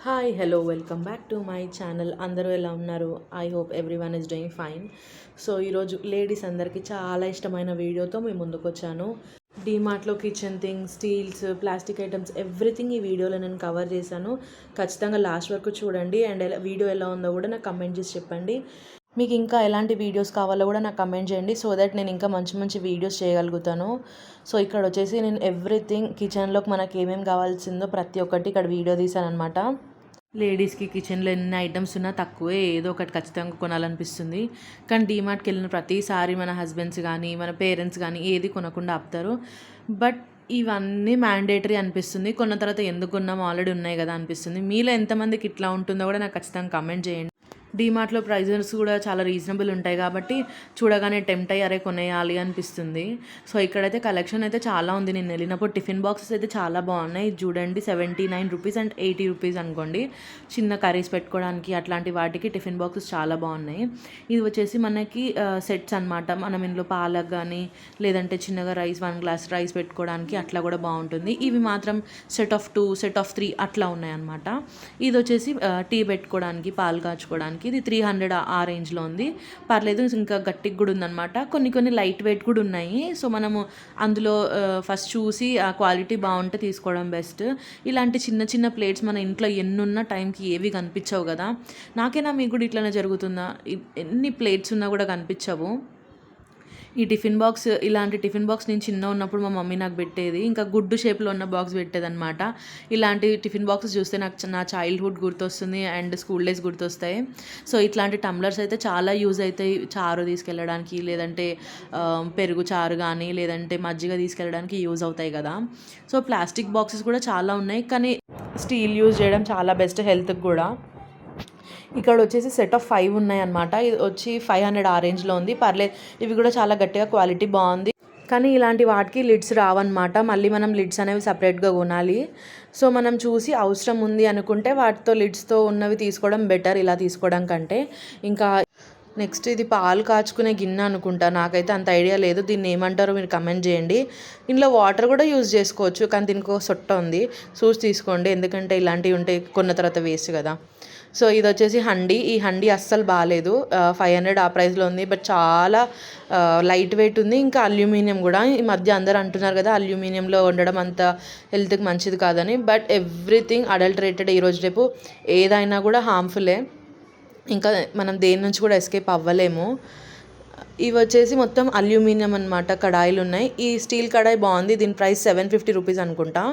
Hi hello welcome back to my channel. అందరూ ఎలా ఉన్నారు? I hope everyone is doing fine. So ఈరోజు ladies అందరికీ చాలా ఇష్టమైన వీడియోతో మేము ముందుకు వచ్చాను. డీమార్ట్లో kitchen things, steels, plastic items everything ఈ వీడియోలో నేను కవర్ చేశాను. ఖచ్చితంగా లాస్ట్ వరకు చూడండి అండ్ వీడియో ఎలా ఉందో కూడా నాకు కమెంట్ చేసి చెప్పండి. మీకు ఇంకా ఎలాంటి వీడియోస్ కావాలో కూడా నాకు కమెంట్ చేయండి, సో దట్ నేను ఇంకా మంచి మంచి వీడియోస్ చేయగలుగుతాను. సో ఇక్కడ వచ్చేసి నేను ఎవ్రీథింగ్ కిచెన్లోకి మనకి ఏమేమి కావాల్సిందో ప్రతి ఒక్కటి ఇక్కడ వీడియో తీసాను అనమాట. లేడీస్కి కిచెన్లో ఎన్ని ఐటమ్స్ ఉన్నా తక్కువే, ఏదో ఒకటి ఖచ్చితంగా కొనాలనిపిస్తుంది. కానీ డీమార్ట్కి వెళ్ళిన ప్రతిసారి మన హస్బెండ్స్ కానీ మన పేరెంట్స్ కానీ ఏది కొనకుండా ఆపుతారు. బట్ ఇవన్నీ మ్యాండేటరీ అనిపిస్తుంది. కొన్న తర్వాత ఎందుకు కొన్నాం, ఆల్రెడీ ఉన్నాయి కదా అనిపిస్తుంది. మీలో ఎంతమందికి ఇట్లా ఉంటుందో కూడా నాకు ఖచ్చితంగా కమెంట్ చేయండి. డీమార్ట్లో ప్రైజెస్ కూడా చాలా రీజనబుల్ ఉంటాయి కాబట్టి చూడగానే టెంప్ట్ అయ్యి అరే కొనేయాలి అనిపిస్తుంది. సో ఇక్కడైతే కలెక్షన్ అయితే చాలా ఉంది. నేను వెళ్ళినప్పుడు టిఫిన్ బాక్సెస్ అయితే చాలా బాగున్నాయి. చూడండి, 79 రూపీస్ అండ్ 80 రూపీస్ అనుకోండి. చిన్న కర్రీస్ పెట్టుకోవడానికి అట్లాంటి వాటికి టిఫిన్ బాక్సెస్ చాలా బాగున్నాయి. ఇది వచ్చేసి మనకి సెట్స్ అనమాట. మనం ఇందులో పాలకు కానీ లేదంటే చిన్నగా రైస్ 1 గ్లాస్ రైస్ పెట్టుకోవడానికి అట్లా కూడా బాగుంటుంది. ఇవి మాత్రం సెట్ ఆఫ్ 2, సెట్ ఆఫ్ 3 అట్లా ఉన్నాయన్నమాట. ఇది వచ్చేసి టీ పెట్టుకోవడానికి, పాలు కాచుకోవడానికి. ఇది 300 ఆ రేంజ్లో ఉంది. పర్లేదు, ఇంకా గట్టిగా కూడా ఉందన్నమాట. కొన్ని లైట్ వెయిట్ కూడా ఉన్నాయి. సో మనము అందులో ఫస్ట్ చూసి ఆ క్వాలిటీ బాగుంటే తీసుకోవడం బెస్ట్. ఇలాంటి చిన్న చిన్న ప్లేట్స్ మన ఇంట్లో ఎన్నున్న టైంకి ఏవి కనిపించవు కదా. నాకైనా మీకు కూడా ఇట్లనే జరుగుతుందా? ఎన్ని ప్లేట్స్ ఉన్నా కూడా కనిపించవు. ఈ టిఫిన్ బాక్స్, ఇలాంటి టిఫిన్ బాక్స్ నేను చిన్న ఉన్నప్పుడు మా మమ్మీ నాకు పెట్టేది. ఇంకా గుడ్డు షేప్లో ఉన్న బాక్స్ పెట్టేదన్నమాట. ఇలాంటి టిఫిన్ బాక్సెస్ చూస్తే నాకు నా చైల్డ్హుడ్ గుర్తొస్తుంది అండ్ స్కూల్ డేస్ గుర్తొస్తాయి. సో ఇట్లాంటి టంబ్లర్స్ అయితే చాలా యూజ్ అవుతాయి. చారు తీసుకెళ్ళడానికి, లేదంటే పెరుగు చారు కానీ లేదంటే మజ్జిగ తీసుకెళ్ళడానికి యూజ్ అవుతాయి కదా. సో ప్లాస్టిక్ బాక్సెస్ కూడా చాలా ఉన్నాయి, కానీ స్టీల్ యూజ్ చేయడం చాలా బెస్ట్ హెల్త్కి కూడా. ఇక్కడ వచ్చేసి సెట్ ఆఫ్ 5 ఉన్నాయన్నమాట. ఇది వచ్చి 500 ఆ రేంజ్లో ఉంది. పర్లేదు, ఇవి కూడా చాలా గట్టిగా, క్వాలిటీ బాగుంది. కానీ ఇలాంటి వాటికి లిడ్స్ రావన్నమాట. మళ్ళీ మనం లిడ్స్ అనేవి సపరేట్గా కొనాలి. సో మనం చూసి అవసరం ఉంది అనుకుంటే వాటితో లిడ్స్తో ఉన్నవి తీసుకోవడం బెటర్, ఇలా తీసుకోవడం కంటే. ఇంకా నెక్స్ట్ ఇది పాలు కాచుకునే గిన్నె అనుకుంటా, నాకైతే అంత ఐడియా లేదు. దీన్ని ఏమంటారో మీరు కమెంట్ చేయండి. ఇందులో వాటర్ కూడా యూజ్ చేసుకోవచ్చు, కానీ దీనికి ఒక సొట్ట ఉంది, చూసి తీసుకోండి. ఎందుకంటే ఇలాంటివి ఉంటే కొన్న తర్వాత వేస్ట్ కదా. సో ఇది వచ్చేసి హండీ. ఈ హండీ అస్సలు బాగాలేదు. 500 ఆ ప్రైస్లో ఉంది, బట్ చాలా లైట్ వెయిట్ ఉంది. ఇంకా అల్యూమినియం కూడా. ఈ మధ్య అందరూ అంటున్నారు కదా అల్యూమినియంలో వండడం అంత హెల్త్కి మంచిది కాదని. But everything adulterated. ఈరోజు రేపు ఏదైనా కూడా హార్మ్ఫుల్లే. ఇంకా మనం దేని నుంచి కూడా ఎస్కేప్ అవ్వలేము. ఇవి వచ్చేసి మొత్తం అల్యూమినియం అనమాట. కడాయిలు ఉన్నాయి. ఈ స్టీల్ కడాయి బాగుంది. దీని ప్రైస్ 750 రూపీస్ అనుకుంటా.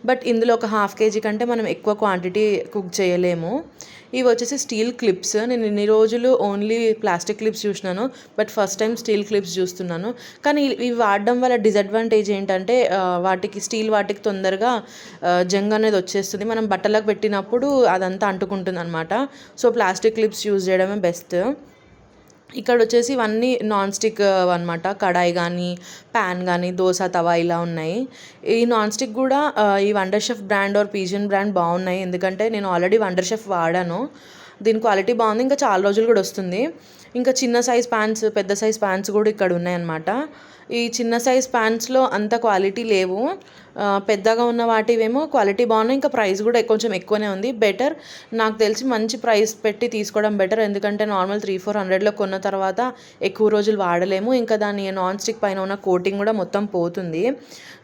బట్ ఇందులో ఒక ½ కేజీ కంటే మనం ఎక్కువ క్వాంటిటీ కుక్ చేయలేము. ఇవి వచ్చేసి స్టీల్ క్లిప్స్. నేను ఇన్ని రోజులు ఓన్లీ ప్లాస్టిక్ క్లిప్స్ చూసినాను, but first time steel clips చూస్తున్నాను. కానీ ఇవి వాడడం వల్ల డిసడ్వాంటేజ్ ఏంటంటే వాటికి స్టీల్ వాటికి తొందరగా జంగ్ అనేది వచ్చేస్తుంది. మనం బట్టలకు పెట్టినప్పుడు అదంతా అంటుకుంటుంది అనమాట. సో ప్లాస్టిక్ క్లిప్స్ యూజ్ చేయడమే బెస్ట్. ఇక్కడ వచ్చేసి ఇవన్నీ నాన్ స్టిక్ అనమాట. కడాయి కానీ, ప్యాన్ కానీ, దోశ తవా ఇలా ఉన్నాయి. ఈ నాన్ స్టిక్ కూడా ఈ wonder chef brand or pigeon brand బాగున్నాయి. ఎందుకంటే నేను ఆల్రెడీ వండర్ షెఫ్ వాడాను. దీని క్వాలిటీ బాగుంది, ఇంకా చాలా రోజులు కూడా వస్తుంది. ఇంకా చిన్న సైజ్ ప్యాన్స్, పెద్ద సైజ్ ప్యాన్స్ కూడా ఇక్కడ ఉన్నాయన్నమాట. ఈ చిన్న సైజ్ ప్యాన్స్లో అంత క్వాలిటీ లేవు. పెద్దగా ఉన్న వాటివేమో క్వాలిటీ బాగున్నాయి, ఇంకా ప్రైస్ కూడా కొంచెం ఎక్కువనే ఉంది. బెటర్, నాకు తెలిసి మంచి ప్రైస్ పెట్టి తీసుకోవడం బెటర్. ఎందుకంటే నార్మల్ 300-400లో కొన్న తర్వాత ఎక్కువ రోజులు వాడలేము. ఇంకా దాని నాన్ స్టిక్ పైన ఉన్న కోటింగ్ కూడా మొత్తం పోతుంది.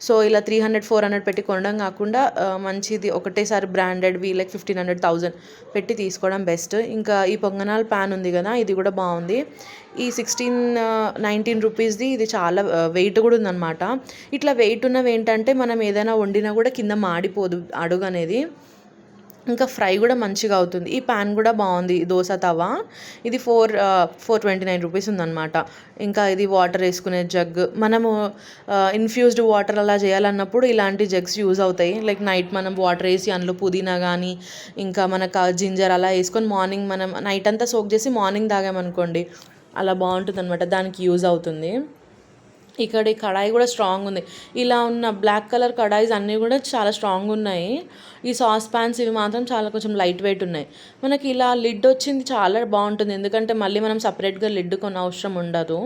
సో ఇలా 300-400 పెట్టి కొనడం కాకుండా మంచిది ఒకటేసారి బ్రాండెడ్వి లైక్ 1500-1000 పెట్టి తీసుకోవడం బెస్ట్. ఇంకా ఈ పొంగనాల ప్యాన్ ఉంది కదా, ఇది కూడా బాగుంది. ఈ 16-19 రూపీస్ది. ఇది చాలా వెయిట్ కూడా ఉందన్నమాట. ఇట్లా వెయిట్ ఉన్నవి ఏంటంటే మనం ఏదైనా వండినా కూడా కింద మాడిపోదు అడుగు అనేది. ఇంకా ఫ్రై కూడా మంచిగా అవుతుంది. ఈ ప్యాన్ కూడా బాగుంది, దోశ తవా. ఇది 429 రూపీస్ ఉందన్నమాట. ఇంకా ఇది వాటర్ వేసుకునే జగ్. మనము ఇన్ఫ్యూజ్డ్ వాటర్ అలా చేయాలన్నప్పుడు ఇలాంటి జగ్స్ యూజ్ అవుతాయి. లైక్ నైట్ మనం వాటర్ వేసి అందులో పుదీనా కానీ ఇంకా మనకు జింజర్ అలా వేసుకొని మార్నింగ్ మనం నైట్ అంతా సోక్ చేసి మార్నింగ్ తాగామనుకోండి, అలా బాగుంటుంది అనమాట. దానికి యూజ్ అవుతుంది. ఇక్కడ ఈ కడాయి కూడా స్ట్రాంగ్ ఉంది. ఇలా ఉన్న బ్లాక్ కలర్ కడాయిస్ అన్నీ కూడా చాలా స్ట్రాంగ్ ఉన్నాయి. ఈ సాస్ ప్యాన్స్ ఇవి మాత్రం చాలా కొంచెం లైట్ వెయిట్ ఉన్నాయి. మనకి ఇలా లిడ్ వచ్చింది చాలా బాగుంటుంది, ఎందుకంటే మళ్ళీ మనం సపరేట్గా లిడ్ కొన్న అవసరం ఉండదు.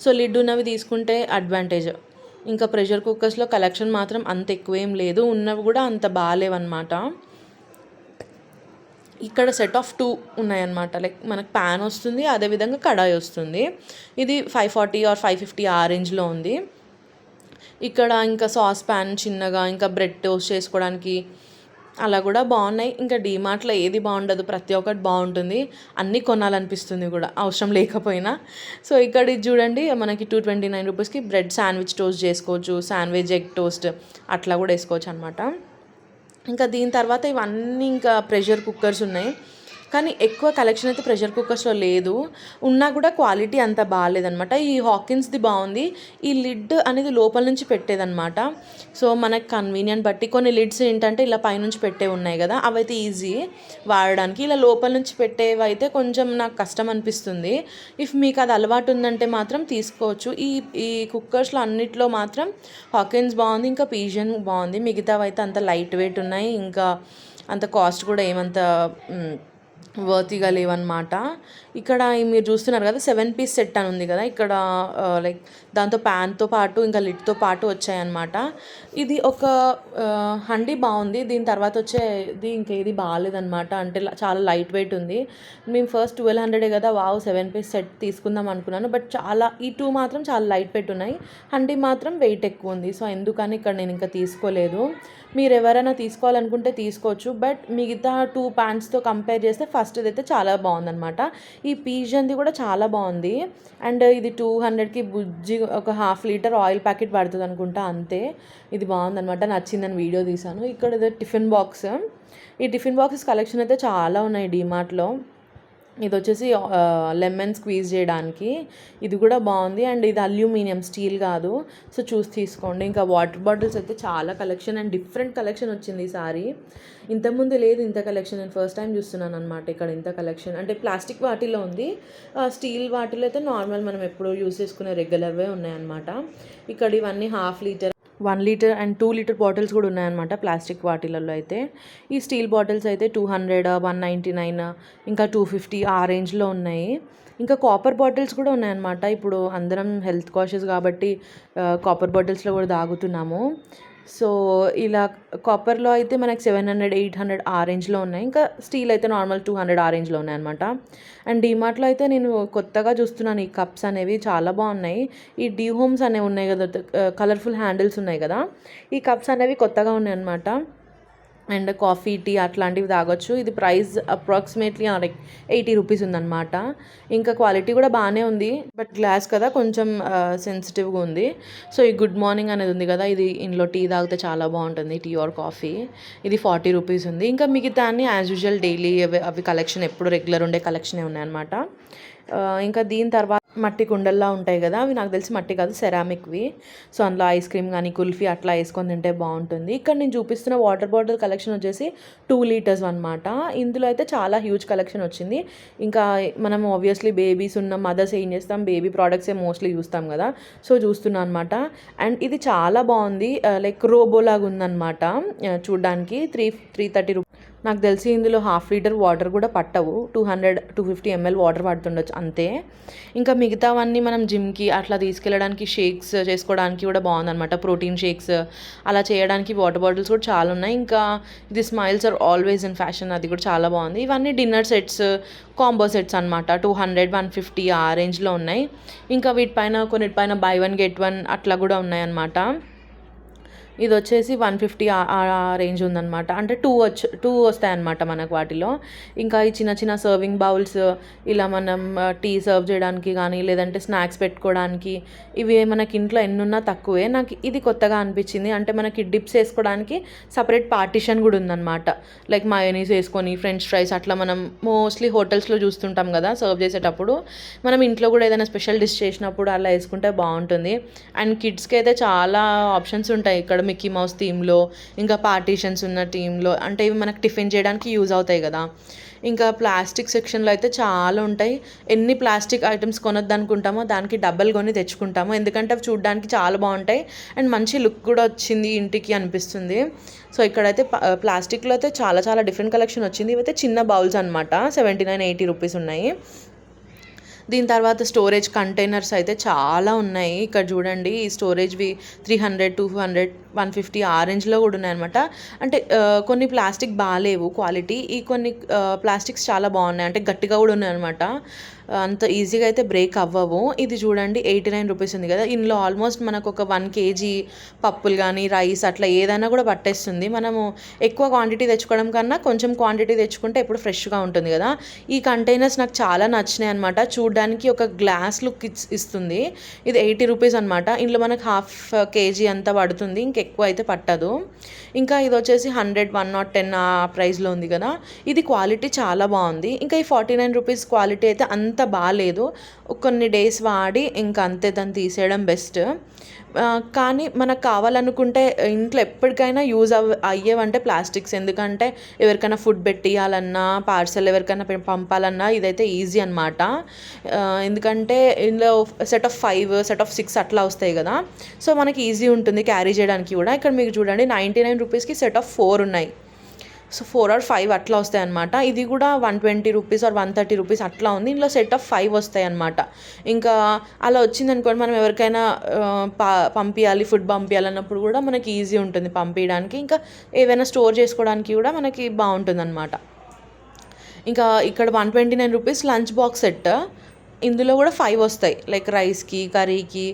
సో లిడ్ ఉన్నవి తీసుకుంటే అడ్వాంటేజ్. ఇంకా ప్రెషర్ కుక్కర్స్లో కలెక్షన్ మాత్రం అంత ఎక్కువేం లేదు, ఉన్నవి కూడా అంత బాగాలేవన్నమాట. ఇక్కడ సెట్ ఆఫ్ 2 ఉన్నాయన్నమాట. లైక్ మనకు ప్యాన్ వస్తుంది, అదేవిధంగా కడాయి వస్తుంది. ఇది 540 ఆర్ 550 ఆ రేంజ్లో ఉంది. ఇక్కడ ఇంకా సాస్ ప్యాన్ చిన్నగా, ఇంకా బ్రెడ్ టోస్ట్ చేసుకోవడానికి అలా కూడా బాగున్నాయి. ఇంకా డీమార్ట్లో ఏది బాగుండదు, ప్రతి ఒక్కటి బాగుంటుంది, అన్నీ కొనాలనిపిస్తుంది కూడా అవసరం లేకపోయినా. సో ఇక్కడ ఇది చూడండి, మనకి 229 రూపీస్కి బ్రెడ్ శాండ్విచ్ టోస్ట్ చేసుకోవచ్చు, శాండ్విచ్ ఎగ్ టోస్ట్ అట్లా కూడా వేసుకోవచ్చు అనమాట. ఇంకా దీని తర్వాత ఇవన్నీ ఇంకా ప్రెషర్ కుక్కర్స్ ఉన్నాయి, కానీ ఎక్కువ కలెక్షన్ అయితే ప్రెషర్ కుక్కర్స్లో లేదు. ఉన్నా కూడా క్వాలిటీ అంత బాగాలేదనమాట. ఈ హాకిన్స్ది బాగుంది. ఈ లిడ్ అనేది లోపల నుంచి పెట్టేదనమాట. సో మనకు కన్వీనియంట్ బట్టి కొన్ని లిడ్స్ ఏంటంటే ఇలా పైనుంచి పెట్టే ఉన్నాయి కదా, అవైతే ఈజీ వాడడానికి. ఇలా లోపల నుంచి పెట్టేవి అయితే కొంచెం నాకు కష్టం అనిపిస్తుంది. ఇఫ్ మీకు అది అలవాటు ఉందంటే మాత్రం తీసుకోవచ్చు. ఈ కుక్కర్స్లో అన్నిట్లో మాత్రం హాకిన్స్ బాగుంది, ఇంకా పీజియన్ బాగుంది. మిగతావి అయితే అంత లైట్ వెయిట్ ఉన్నాయి, ఇంకా అంత కాస్ట్ కూడా ఏమంత వర్తిగా లేవన్నమాట. ఇక్కడ మీరు చూస్తున్నారు కదా 7 పీస్ సెట్ అని ఉంది కదా, ఇక్కడ లైక్ దాంతో ప్యాన్తో పాటు ఇంకా లిడ్తో పాటు వచ్చాయన్నమాట. ఇది ఒక హండీ బాగుంది. దీని తర్వాత వచ్చేది ఇంకేది బాగాలేదన్నమాట. అంటే చాలా లైట్ వెయిట్ ఉంది. మేము ఫస్ట్ 1200 కదా, 7 పీస్ సెట్ తీసుకుందాం అనుకున్నాను, బట్ ఈ 2 మాత్రం చాలా లైట్ వెయిట్ ఉన్నాయి. హండీ మాత్రం వెయిట్ ఎక్కువ ఉంది. సో ఎందుకని ఇక్కడ నేను ఇంకా తీసుకోలేదు. మీరు ఎవరైనా తీసుకోవాలనుకుంటే తీసుకోవచ్చు, బట్ మిగతా 2 ప్యాన్స్తో కంపేర్ చేస్తే ఫస్ట్ అయితే చాలా బాగుందన్నమాట. ఈ పీజియన్ది కూడా చాలా బాగుంది. అండ్ ఇది 200కి బుజ్జి ఒక 1/2 లీటర్ ఆయిల్ ప్యాకెట్ పడుతుంది అనుకుంటా, అంతే. ఇది బాగుందన్నమాట, నచ్చిందని వీడియో తీశాను. ఇక్కడ ఇది టిఫిన్ బాక్స్. ఈ టిఫిన్ బాక్సెస్ కలెక్షన్ అయితే చాలా ఉన్నాయి డీమార్ట్లో. ఇది వచ్చేసి లెమన్ స్క్వీజ్ చేయడానికి, ఇది కూడా బాగుంది. అండ్ ఇది అల్యూమినియం, స్టీల్ కాదు. సో చూసి తీసుకోండి. ఇంకా వాటర్ బాటిల్స్ అయితే చాలా కలెక్షన్ అండ్ డిఫరెంట్ కలెక్షన్ వచ్చింది ఈసారి. ఇంతకుముందు లేదు ఇంత కలెక్షన్, నేను ఫస్ట్ టైం చూస్తున్నాను అనమాట ఇక్కడ ఇంత కలెక్షన్. అంటే ప్లాస్టిక్ వాటిలో ఉంది, స్టీల్ వాటిలో అయితే నార్మల్ మనం ఎప్పుడూ యూస్ చేసుకునే రెగ్యులర్వే ఉన్నాయన్నమాట. ఇక్కడ ఇవన్నీ 1/2 litre, 1 litre and 2 litre bottles కూడా ఉన్నాయన్నమాట ప్లాస్టిక్ వాటిలలో అయితే. ఈ స్టీల్ బాటిల్స్ అయితే 200, 199, ఇంకా 250 ఆ రేంజ్లో ఉన్నాయి. ఇంకా కాపర్ బాటిల్స్ కూడా ఉన్నాయన్నమాట. ఇప్పుడు అందరం హెల్త్ కాషియస్ కాబట్టి కాపర్ బాటిల్స్లో కూడా తాగుతున్నాము. సో ఇలా కాపర్లో అయితే మనకి 700, 800 ఆ రేంజ్లో ఉన్నాయి. ఇంకా స్టీల్ అయితే నార్మల్ 200 ఆ రేంజ్లో ఉన్నాయన్నమాట. అండ్ డీమార్ట్లో అయితే నేను కొత్తగా చూస్తున్నాను ఈ కప్స్ అనేవి చాలా బాగున్నాయి. ఈ డీ హోమ్స్ అనేవి ఉన్నాయి కదా, కలర్ఫుల్ హ్యాండిల్స్ ఉన్నాయి కదా, ఈ కప్స్ అనేవి కొత్తగా ఉన్నాయి అన్నమాట. అండ్ కాఫీ, టీ అట్లాంటివి తాగొచ్చు. ఇది ప్రైస్ అప్రాక్సిమేట్లీ లైక్ 80 రూపీస్ ఉందన్నమాట. ఇంకా క్వాలిటీ కూడా బాగానే ఉంది, బట్ గ్లాస్ కదా కొంచెం సెన్సిటివ్గా ఉంది. సో ఈ గుడ్ మార్నింగ్ అనేది ఉంది కదా, ఇది ఇందులో టీ తాగితే చాలా బాగుంటుంది, టీ ఆర్ కాఫీ. ఇది 40 రూపీస్ ఉంది. ఇంకా మిగతా అన్ని యాజ్ యూజువల్ డైలీ అవి కలెక్షన్ ఎప్పుడు రెగ్యులర్ ఉండే కలెక్షనే ఉన్నాయన్నమాట. ఇంకా దీని తర్వాత మట్టి కుండల్లా ఉంటాయి కదా, అవి నాకు తెలిసి మట్టి కాదు, సెరామిక్వి. సో అందులో ఐస్ క్రీమ్ కానీ కుల్ఫీ అట్లా వేసుకొని తింటే బాగుంటుంది. ఇక్కడ నేను చూపిస్తున్న వాటర్ బాటిల్ కలెక్షన్ వచ్చేసి 2 లీటర్స్ అనమాట. ఇందులో అయితే చాలా హ్యూజ్ కలెక్షన్ వచ్చింది. ఇంకా మనం ఆబ్వియస్లీ బేబీస్ ఉన్న మదర్స్ ఏం చేస్తాం, బేబీ ప్రోడక్ట్సే మోస్ట్లీ చూస్తాం కదా, సో చూస్తున్నాను అనమాట. అండ్ ఇది చాలా బాగుంది, లైక్ రోబోలాగా ఉందన్నమాట చూడ్డానికి. 330 రూపీస్. నాకు తెలిసి ఇందులో 1/2 లీటర్ వాటర్ కూడా పట్టవు, 200, 250 ml వాటర్ పడుతుండొచ్చు అంతే. ఇంకా మిగతావన్నీ మనం జిమ్కి అట్లా తీసుకెళ్ళడానికి, షేక్స్ చేసుకోవడానికి కూడా బాగుందన్నమాట. ప్రోటీన్ షేక్స్ అలా చేయడానికి వాటర్ బాటిల్స్ కూడా చాలా ఉన్నాయి. ఇంకా ఇది smiles are always in fashion, అది కూడా చాలా బాగుంది. ఇవన్నీ డిన్నర్ సెట్స్, కాంబో సెట్స్ అనమాట. 200, 150 ఆ రేంజ్లో ఉన్నాయి. ఇంకా వీటిపైన కొన్నిటిపైన buy 1 get 1 అట్లా కూడా ఉన్నాయన్నమాట. ఇది వచ్చేసి 150 ఆ రేంజ్ ఉందన్నమాట. అంటే 2 వస్తాయన్నమాట మనకు వాటిలో. ఇంకా ఈ చిన్న చిన్న సర్వింగ్ బౌల్స్, ఇలా మనం టీ సర్వ్ చేయడానికి కానీ లేదంటే స్నాక్స్ పెట్టుకోవడానికి, ఇవి మనకి ఇంట్లో ఎన్నున్నా తక్కువే. నాకు ఇది కొత్తగా అనిపించింది. అంటే మనకి డిప్స్ వేసుకోవడానికి సపరేట్ పార్టిషన్ కూడా ఉందన్నమాట. లైక్ మయోనీస్ వేసుకొని ఫ్రెంచ్ ఫ్రైస్ అట్లా మనం మోస్ట్లీ హోటల్స్లో చూస్తుంటాం కదా సర్వ్ చేసేటప్పుడు, మనం ఇంట్లో కూడా ఏదైనా స్పెషల్ డిష్ చేసినప్పుడు అలా వేసుకుంటే బాగుంటుంది. అండ్ కిడ్స్కి అయితే చాలా ఆప్షన్స్ ఉంటాయి ఇక్కడ, మిక్కీ మౌస్ థీమ్లో, ఇంకా పార్టీషన్స్ ఉన్న థీమ్లో. అంటే ఇవి మనకు టిఫిన్ చేయడానికి యూజ్ అవుతాయి కదా. ఇంకా ప్లాస్టిక్ సెక్షన్లో అయితే చాలా ఉంటాయి. ఎన్ని ప్లాస్టిక్ ఐటమ్స్ కొనొద్దు అనుకుంటామో దానికి డబ్బల్ కొని తెచ్చుకుంటాము, ఎందుకంటే అవి చూడడానికి చాలా బాగుంటాయి అండ్ మంచి లుక్ కూడా వచ్చింది ఇంటికి అనిపిస్తుంది. సో ఇక్కడైతే ప్లాస్టిక్లో అయితే చాలా చాలా డిఫరెంట్ కలెక్షన్ వచ్చింది. ఇవైతే చిన్న బౌల్స్ అనమాట, 79, 80 రూపీస్ ఉన్నాయి. దీని తర్వాత స్టోరేజ్ కంటైనర్స్ అయితే చాలా ఉన్నాయి. ఇక్కడ చూడండి, ఈ స్టోరేజ్వి 300, 200 150 ఆ రేంజ్లో కూడా ఉన్నాయన్నమాట. అంటే కొన్ని ప్లాస్టిక్ బాగాలేవు క్వాలిటీ, ఈ కొన్ని ప్లాస్టిక్స్ చాలా బాగున్నాయి, అంటే గట్టిగా కూడా ఉన్నాయన్నమాట. అంత ఈజీగా అయితే బ్రేక్ అవ్వవు. ఇది చూడండి 89 రూపీస్ ఉంది కదా, ఇందులో ఆల్మోస్ట్ మనకు ఒక 1 kg పప్పులు కానీ రైస్ అట్లా ఏదైనా కూడా పట్టేస్తుంది. మనము ఎక్కువ క్వాంటిటీ తెచ్చుకోవడం కన్నా కొంచెం క్వాంటిటీ తెచ్చుకుంటే ఎప్పుడు ఫ్రెష్గా ఉంటుంది కదా. ఈ కంటైనర్స్ నాకు చాలా నచ్చినాయి అనమాట. చూడడానికి ఒక గ్లాస్ లుక్ ఇస్తుంది. ఇది 80 రూపీస్ అనమాట. ఇందులో మనకు 1/2 kg అంతా పడుతుంది, ఇంకెక్కువ అయితే పట్టదు. ఇంకా ఇది వచ్చేసి 100, 110 ఆ ప్రైస్లో ఉంది కదా. ఇది క్వాలిటీ చాలా బాగుంది. ఇంకా ఈ 49 రూపీస్ క్వాలిటీ అయితే అంత బాగాలేదు. కొన్ని డేస్ వాడి ఇంకా అంతే, దాన్ని తీసేయడం బెస్ట్. కానీ మనకు కావాలనుకుంటే ఇంట్లో ఎప్పటికైనా యూజ్ అయ్యేవంటే ప్లాస్టిక్స్. ఎందుకంటే ఎవరికైనా ఫుడ్ పెట్టియాలన్నా, పార్సల్ ఎవరికైనా పంపాలన్నా ఇదైతే ఈజీ అనమాట. ఎందుకంటే ఇందులో సెట్ ఆఫ్ 5, సెట్ ఆఫ్ 6 అట్లా వస్తాయి కదా. సో మనకి ఈజీ ఉంటుంది క్యారీ చేయడానికి కూడా. ఇక్కడ మీకు చూడండి 99 రూపీస్కి సెట్ ఆఫ్ 4 ఉన్నాయి. సో 4 or 5 అట్లా వస్తాయి అనమాట. ఇది కూడా 120 రూపీస్ ఆర్ 130 రూపీస్ అట్లా ఉంది. ఇందులో సెట్ ఆఫ్ 5 వస్తాయి అనమాట. ఇంకా అలా వచ్చిందనుకోండి, మనం ఎవరికైనా పంపించాలి, ఫుడ్ పంపించాలన్నప్పుడు కూడా మనకి ఈజీ ఉంటుంది పంపించడానికి. ఇంకా ఏవైనా స్టోర్ చేసుకోవడానికి కూడా మనకి బాగుంటుంది అనమాట. ఇంకా ఇక్కడ 129 రూపీస్ లంచ్ బాక్స్ సెట్. ఇందులో కూడా 5 వస్తాయి, లైక్ రైస్కి, కర్రీకి,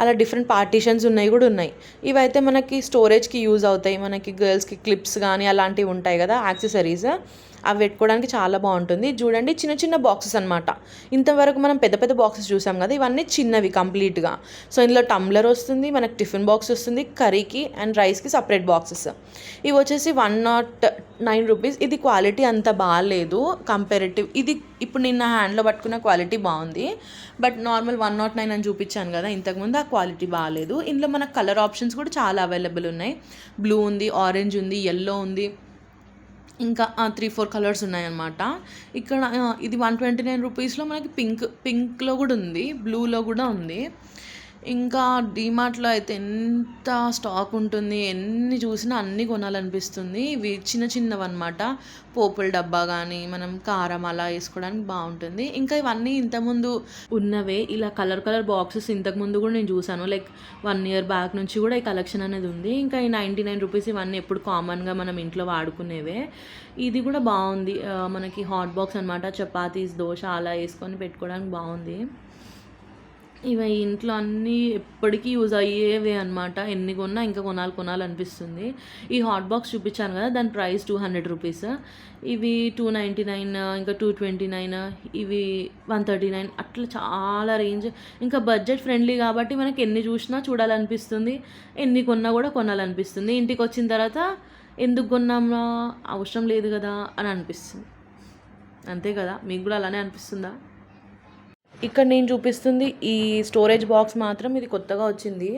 అలా డిఫరెంట్ పార్టీషన్స్ ఉన్నాయి కూడా ఉన్నాయి. ఇవైతే మనకి స్టోరేజ్కి యూజ్ అవుతాయి. మనకి గర్ల్స్కి క్లిప్స్ కానీ అలాంటివి ఉంటాయి కదా, యాక్సెసరీస్, అవి పెట్టుకోవడానికి చాలా బాగుంటుంది. చూడండి చిన్న చిన్న బాక్సెస్ అనమాట. ఇంతవరకు మనం పెద్ద పెద్ద బాక్సెస్ చూసాం కదా, ఇవన్నీ చిన్నవి కంప్లీట్గా. సో ఇందులో టంబ్లర్ వస్తుంది, మనకి టిఫిన్ బాక్స్ వస్తుంది, కర్రీకి అండ్ రైస్కి సపరేట్ బాక్సెస్. ఇవి వచ్చేసి 109 రూపీస్. ఇది క్వాలిటీ అంత బాగాలేదు కంపారిటివ్. ఇది ఇప్పుడు నేను నా హ్యాండ్లో పట్టుకున్న క్వాలిటీ బాగుంది, బట్ నార్మల్ 109 అని చూపించాను కదా ఇంతకుముందు, ఆ క్వాలిటీ బాగాలేదు. ఇందులో మనకు కలర్ ఆప్షన్స్ కూడా చాలా అవైలబుల్ ఉన్నాయి. బ్లూ ఉంది, ఆరెంజ్ ఉంది, ఎల్లో ఉంది, ఇంకా 3-4 కలర్స్ ఉన్నాయన్నమాట. ఇక్కడ ఇది 129 రూపీస్లో మనకి పింక్లో కూడా ఉంది, బ్లూలో కూడా ఉంది. ఇంకా డీమార్ట్లో అయితే ఎంత స్టాక్ ఉంటుంది, ఎన్ని చూసినా అన్నీ కొనాలనిపిస్తుంది. ఇవి చిన్న చిన్నవి అనమాట. పోపుల డబ్బా కానీ మనం కారం అలా వేసుకోవడానికి బాగుంటుంది. ఇంకా ఇవన్నీ ఇంతకుముందు ఉన్నవే, ఇలా కలర్ బాక్సెస్ ఇంతకుముందు కూడా నేను చూసాను. లైక్ 1 year బ్యాక్ నుంచి కూడా ఈ కలెక్షన్ అనేది ఉంది. ఇంకా ఈ 99 రూపీస్ ఇవన్నీ ఎప్పుడు కామన్గా మనం ఇంట్లో వాడుకునేవే. ఇది కూడా బాగుంది, మనకి హాట్ బాక్స్ అనమాట. చపాతీస్, దోశ అలా వేసుకొని పెట్టుకోవడానికి బాగుంది. ఇవి ఇంట్లో అన్నీ ఎప్పటికీ యూజ్ అయ్యేవే అనమాట. ఎన్ని కొన్నా ఇంకా కొనాలనిపిస్తుంది. ఈ హాట్ బాక్స్ చూపించాను కదా, దాని ప్రైస్ 200 రూపీస్. ఇవి 299, ఇంకా 229, ఇవి 139 అట్లా చాలా రేంజ్. ఇంకా బడ్జెట్ ఫ్రెండ్లీ కాబట్టి మనకి ఎన్ని చూసినా చూడాలనిపిస్తుంది, ఎన్ని కొన్నా కూడా కొనాలనిపిస్తుంది. ఇంటికి వచ్చిన తర్వాత ఎందుకు కొన్నామో, అవసరం లేదు కదా అని అనిపిస్తుంది. అంతే కదా, మీకు కూడా అలానే అనిపిస్తుందా? ఇక్కడ నేను చూపిస్తుంది ఈ స్టోరేజ్ బాక్స్ మాత్రం. ఇది కొత్తగా వచ్చింది.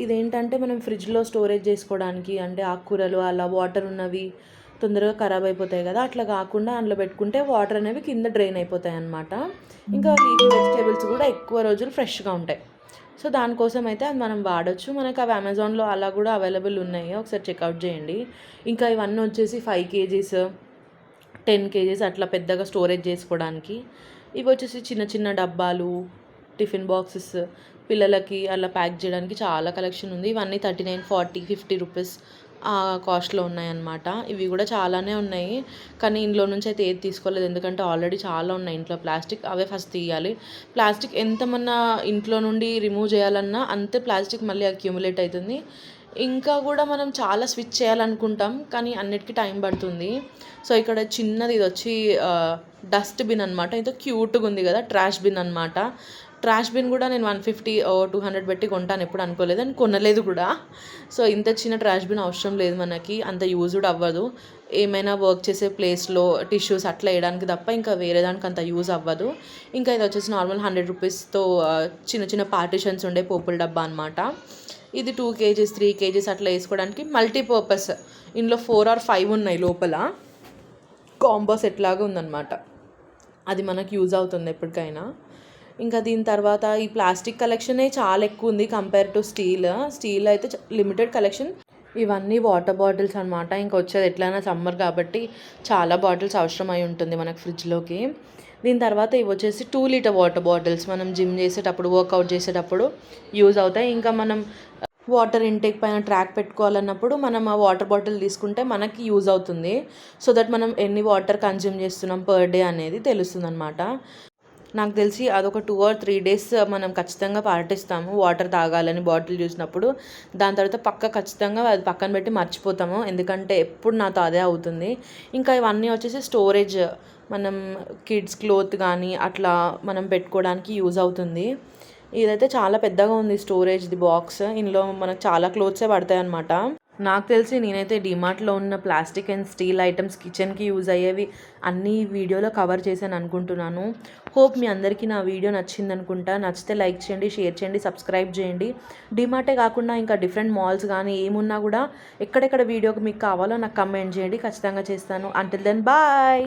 ఇదేంటంటే మనం ఫ్రిడ్జ్లో స్టోరేజ్ చేసుకోవడానికి, అంటే ఆకుకూరలు అలా వాటర్ ఉన్నవి తొందరగా ఖరాబ్ అయిపోతాయి కదా, అట్లా కాకుండా అందులో పెట్టుకుంటే వాటర్ అనేవి కింద డ్రైన్ అయిపోతాయి అన్నమాట. ఇంకా లీఫీ వెజిటేబుల్స్ కూడా ఎక్కువ రోజులు ఫ్రెష్గా ఉంటాయి. సో దానికోసం అయితే అది మనం వాడచ్చు. మనకు అవి అమెజాన్లో అలా కూడా అవైలబుల్ ఉన్నాయి, ఒకసారి చెక్అవుట్ చేయండి. ఇంకా ఇవన్నీ వచ్చేసి 5 kgs, 10 kgs అట్లా పెద్దగా స్టోరేజ్ చేసుకోవడానికి. ఇవి వచ్చేసి చిన్న చిన్న డబ్బాలు, టిఫిన్ బాక్సెస్, పిల్లలకి అలా ప్యాక్ చేయడానికి చాలా కలెక్షన్ ఉంది. ఇవన్నీ 39, 40, 50 రూపీస్ ఆ కాస్ట్లో ఉన్నాయన్నమాట. ఇవి కూడా చాలానే ఉన్నాయి, కానీ ఇంట్లో నుంచి అయితే ఏది తీసుకోలేదు, ఎందుకంటే ఆల్రెడీ చాలా ఉన్నాయి ఇంట్లో ప్లాస్టిక్. అవే ఫస్ట్ తీయాలి. ప్లాస్టిక్ ఎంత మన ఇంట్లో నుండి రిమూవ్ చేయాలన్నా అంతే ప్లాస్టిక్ మళ్ళీ అక్యూములేట్ అవుతుంది. ఇంకా కూడా మనం చాలా స్విచ్ చేయాలనుకుంటాం, కానీ అన్నిటికీ టైం పడుతుంది. సో ఇక్కడ చిన్నది ఇది వచ్చి డస్ట్ బిన్ అనమాట. ఇంత క్యూట్గా ఉంది కదా, ట్రాష్ బిన్ అనమాట. ట్రాష్ బిన్ కూడా నేను 150 or 200 పెట్టి కొంటాను, ఎప్పుడు అనుకోలేదు అని కొనలేదు కూడా. సో ఇంత చిన్న ట్రాష్ బిన్ అవసరం లేదు మనకి, అంత యూజ్డ్ అవ్వదు. ఏమైనా వర్క్ చేసే ప్లేస్లో టిష్యూస్ అట్లా వేయడానికి తప్ప ఇంకా వేరే దానికి అంత యూజ్ అవ్వదు. ఇంకా ఇది వచ్చేసి నార్మల్ 100 రూపీస్తో చిన్న చిన్న పార్టిషన్స్ ఉండే పోపుల డబ్బా అనమాట. ఇది 2 kgs, 3 kgs అట్లా వేసుకోవడానికి మల్టీపర్పస్. ఇందులో 4 or 5 ఉన్నాయి లోపల, కాంబో సెట్ లాగా ఉందన్నమాట. అది మనకు యూజ్ అవుతుంది ఎప్పటికైనా. ఇంకా దీని తర్వాత ఈ ప్లాస్టిక్ కలెక్షనే చాలా ఎక్కువ ఉంది కంపేర్ టు స్టీల్ అయితే లిమిటెడ్ కలెక్షన్. ఇవన్నీ వాటర్ బాటిల్స్ అనమాట. ఇంకా వచ్చేది ఎట్లయినా సమ్మర్ కాబట్టి చాలా బాటిల్స్ అవసరం అయి ఉంటుంది మనకు ఫ్రిడ్జ్లోకి. దీని తర్వాత ఇవి వచ్చేసి 2 liter వాటర్ బాటిల్స్, మనం జిమ్ చేసేటప్పుడు, వర్కౌట్ చేసేటప్పుడు యూజ్ అవుతాయి. ఇంకా మనం వాటర్ ఇంటేక్ పైన ట్రాక్ పెట్టుకోవాలన్నప్పుడు మనం ఆ వాటర్ బాటిల్ తీసుకుంటే మనకి యూజ్ అవుతుంది. సో దట్ మనం ఎన్ని వాటర్ కన్జ్యూమ్ చేస్తున్నాం పర్ డే అనేది తెలుస్తుందనమాట. నాకు తెలిసి అదొక 2 or 3 డేస్ మనం ఖచ్చితంగా పాటిస్తాము వాటర్ తాగాలని బాటిల్ చూసినప్పుడు. దాని తర్వాత ఖచ్చితంగా అది పక్కన పెట్టి మర్చిపోతాము. ఎందుకంటే ఎప్పుడు నాతో అదే అవుతుంది. ఇంకా ఇవన్నీ వచ్చేసి స్టోరేజ్, మనం కిడ్స్ క్లోత్ కానీ అట్లా మనం పెట్టుకోవడానికి యూజ్ అవుతుంది. ఇదైతే చాలా పెద్దగా ఉంది స్టోరేజ్ది బాక్స్. ఇందులో మనకు చాలా క్లోత్సే పడతాయి అన్నమాట. నాకు తెలిసి నేనైతే డీమార్ట్లో ఉన్న ప్లాస్టిక్ అండ్ స్టీల్ ఐటమ్స్ కిచెన్కి యూజ్ అయ్యేవి అన్ని వీడియోలో కవర్ చేశాను అనుకుంటున్నాను. హోప్ మీ అందరికీ నా వీడియో నచ్చింది అనుకుంటా. నచ్చితే లైక్ చేయండి, షేర్ చేయండి, సబ్స్క్రైబ్ చేయండి. డీమార్టే కాకుండా ఇంకా డిఫరెంట్ మాల్స్ కానీ ఏమున్నా కూడా ఎక్కడెక్కడ వీడియోకి మీకు కావాలో నాకు కమెంట్ చేయండి, ఖచ్చితంగా చేస్తాను. Until then bye.